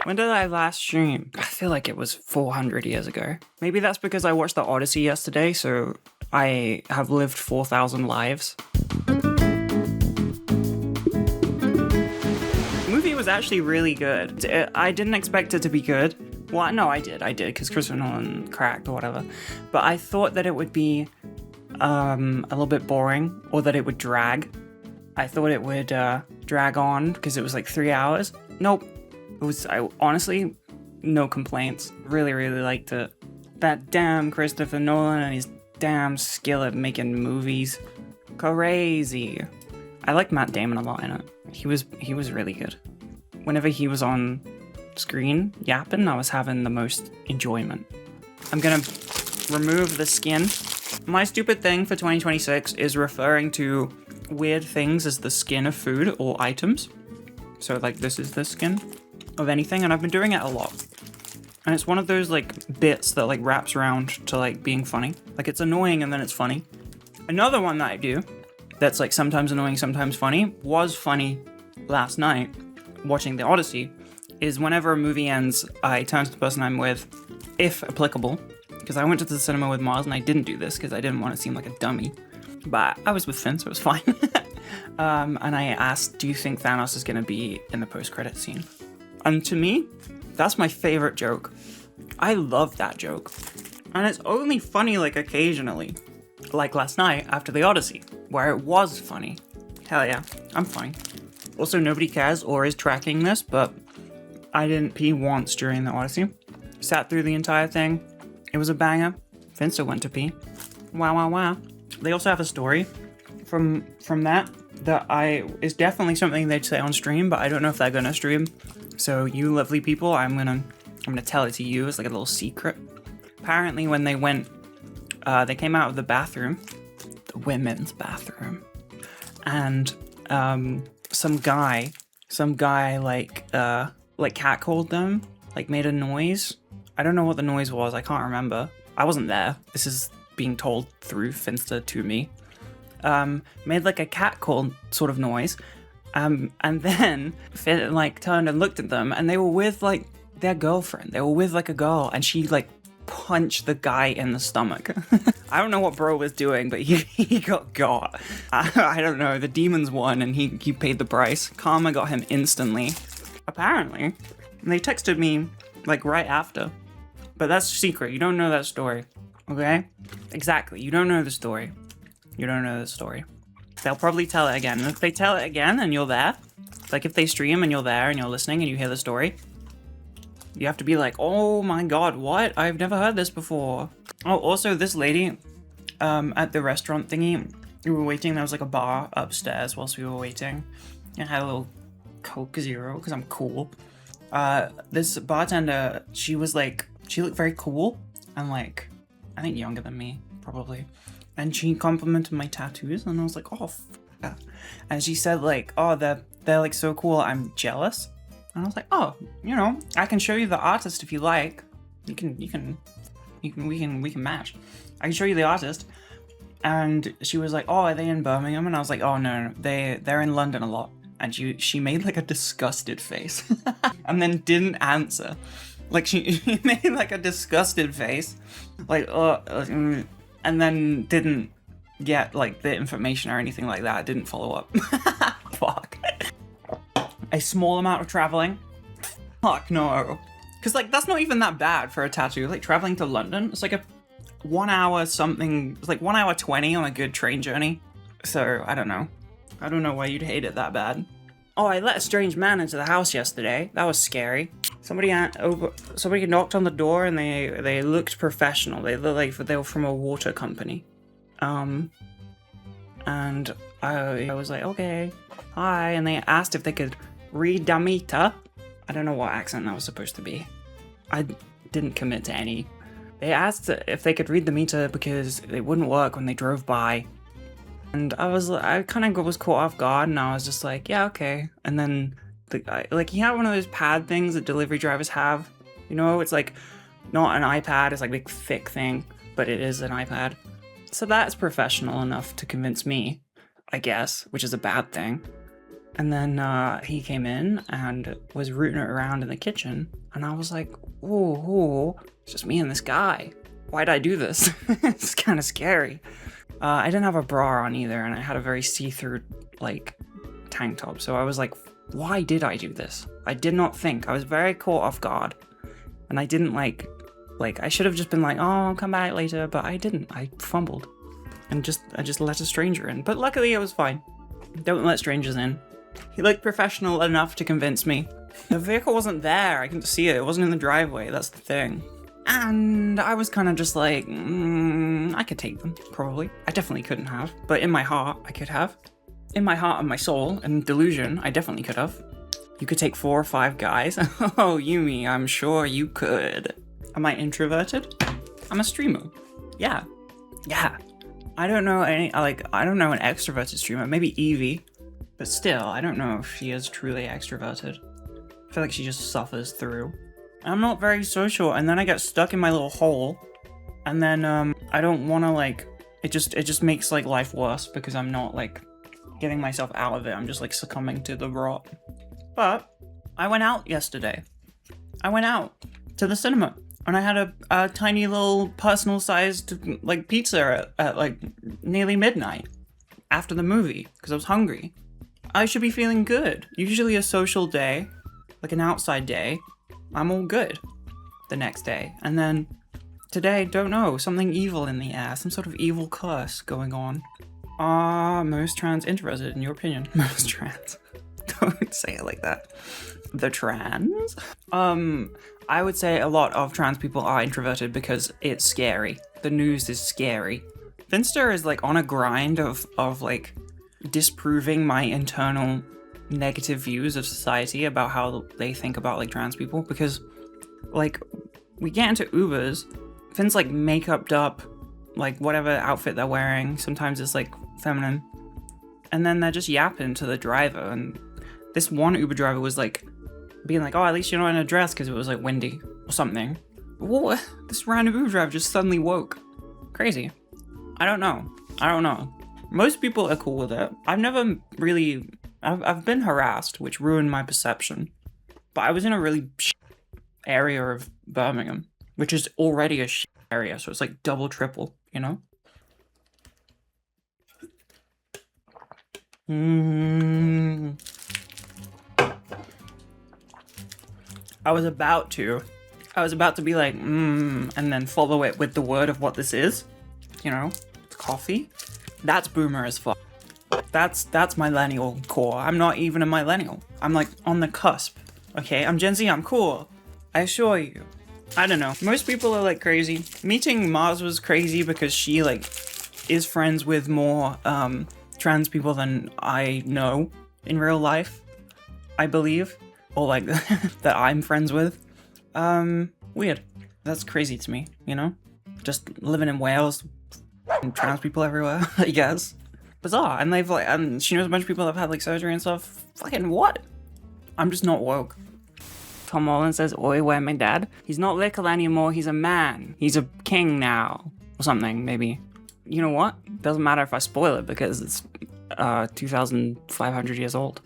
When did I last stream? I feel like it was 400 years ago. Maybe that's because I watched the Odyssey yesterday, so I have lived 4,000 lives. The movie was actually really good. I didn't expect it to be good. Well, no, I did, because Christopher Nolan cracked or whatever. But I thought that it would be a little bit boring, or that it would drag. I thought it would drag on because it was like 3 hours. Nope. Honestly, no complaints. Really, really liked it. That damn Christopher Nolan and his damn skill at making movies. Crazy. I liked Matt Damon a lot in it. He was really good. Whenever he was on screen yapping, I was having the most enjoyment. I'm gonna remove the skin. My stupid thing for 2026 is referring to weird things as the skin of food or items. So like this is the skin of anything, and I've been doing it a lot. And it's one of those like bits that like wraps around to like being funny. Like it's annoying and then it's funny. Another one that I do that's like sometimes annoying, sometimes funny, was funny last night watching the Odyssey, is whenever a movie ends, I turn to the person I'm with, if applicable, because I went to the cinema with Mars and I didn't do this because I didn't want to seem like a dummy. But I was with Finn, so it was fine. And I asked, do you think Thanos is going to be in the post-credit scene? And to me, that's my favorite joke. I love that joke. And it's only funny like occasionally. Like last night after the Odyssey, where it was funny. Hell yeah, I'm funny. Also, nobody cares or is tracking this, but I didn't pee once during the Odyssey. Sat through the entire thing. It was a banger. Finnster went to pee. Wow, wow, wow. They also have a story from that is definitely something they'd say on stream, but I don't know if they're gonna stream. So you lovely people, I'm gonna tell it to you as like a little secret. Apparently when they went, they came out of the bathroom, the women's bathroom, and some guy like catcalled them, like made a noise. I don't know what the noise was, I can't remember. I wasn't there. This is being told through Finnster to me. Made like a catcall sort of noise. And then Finn like turned and looked at them, and they were with like their girlfriend. They were with like a girl, and she like punched the guy in the stomach. I don't know what bro was doing, but he got. I don't know. The demons won, and he paid the price. Karma got him instantly. Apparently, and they texted me like right after. But that's secret. You don't know that story. Okay? Exactly. You don't know the story. You don't know the story. They'll probably tell it again. And if they tell it again and you're there, like if they stream and you're there and you're listening and you hear the story, you have to be like, oh my god, what? I've never heard this before. Oh, also this lady at the restaurant thingy, we were waiting, there was like a bar upstairs whilst we were waiting. I had a little Coke Zero because I'm cool. This bartender, she looked very cool and like, I think younger than me, probably. And she complimented my tattoos, and I was like, oh, yeah. And she said like, oh, they're like so cool, I'm jealous. And I was like, oh, I can show you the artist if you like. We can match. I can show you the artist. And she was like, oh, are they in Birmingham? And I was like, oh no, they're in London a lot. And she made like a disgusted face, and then didn't answer. Like she made like a disgusted face, like and then didn't get like the information or anything like that. Didn't follow up. Fuck. A small amount of traveling. Fuck no. Because like that's not even that bad for a tattoo. Like traveling to London, it's like a 1 hour something. It's like 1 hour 20 on a good train journey. So I don't know. I don't know why you'd hate it that bad. Oh, I let a strange man into the house yesterday. That was scary. Somebody knocked on the door and they looked professional. They looked like they were from a water company. And I was like, okay, hi. And they asked if they could read the meter. I don't know what accent that was supposed to be. I didn't commit to any. They asked if they could read the meter because it wouldn't work when they drove by. And I kind of was caught off guard, and I was just like, yeah, okay. And then the guy, like, he had one of those pad things that delivery drivers have. It's like not an iPad, it's like a big thick thing, but it is an iPad. So that's professional enough to convince me, I guess, which is a bad thing. And then he came in and was rooting it around in the kitchen. And I was like, ooh, it's just me and this guy. Why'd I do this? It's kind of scary. I didn't have a bra on either, and I had a very see-through, like, tank top. So I was like, why did I do this? I did not think. I was very caught off guard. And I didn't, like, I should have just been like, oh, I'll come back later. But I didn't. I fumbled. And I just let a stranger in. But luckily, it was fine. Don't let strangers in. He looked professional enough to convince me. The vehicle wasn't there. I couldn't see it. It wasn't in the driveway. That's the thing. And I was kind of just like, I could take them, probably. I definitely couldn't have. But in my heart, I could have. In my heart and my soul and delusion, I definitely could have. You could take 4 or 5 guys. Oh, Yumi, I'm sure you could. Am I introverted? I'm a streamer. Yeah. I don't know an extroverted streamer. Maybe Evie. But still, I don't know if she is truly extroverted. I feel like she just suffers through. I'm not very social, and then I get stuck in my little hole, and then I don't want to, like, it just makes, like, life worse because I'm not, like, getting myself out of it. I'm just, like, succumbing to the rot. But I went out yesterday. I went out to the cinema, and I had a tiny little personal-sized, like, pizza at like nearly midnight after the movie because I was hungry. I should be feeling good. Usually a social day, like an outside day, I'm all good the next day. And then today, don't know, something evil in the air, some sort of evil curse going on. Are most trans introverted, in your opinion? Most trans. Don't say it like that. The trans? I would say a lot of trans people are introverted because it's scary. The news is scary. Finnster is like on a grind of like disproving my internal negative views of society about how they think about like trans people, because like we get into Ubers, Finn's like makeuped up, like whatever outfit they're wearing, sometimes it's like feminine, and then they're just yapping to the driver, and this one Uber driver was like being like, oh, at least you're not in a dress because it was like windy or something. What? This random Uber driver just suddenly woke. Crazy. I don't know. Most people are cool with it. I've been harassed, which ruined my perception. But I was in a really area of Birmingham, which is already a area, so it's like double, triple, you know? I was about to be like, and then follow it with the word of what this is. You know? It's coffee. That's boomer as fuck. That's millennial core. I'm not even a millennial. I'm like on the cusp. Okay, I'm Gen Z, I'm cool. I assure you. I don't know. Most people are like crazy. Meeting Mars was crazy because she like is friends with more trans people than I know in real life, I believe. Or like that I'm friends with. Weird. That's crazy to me, you know? Just living in Wales, and trans people everywhere, I guess. Bizarre. And they've like, and she knows a bunch of people that have had like surgery and stuff. Fucking what? I'm just not woke. Tom Holland says, oi, where my dad? He's not little anymore, he's a man. He's a king now. Or something, maybe. You know what? Doesn't matter if I spoil it because it's 2,500 years old.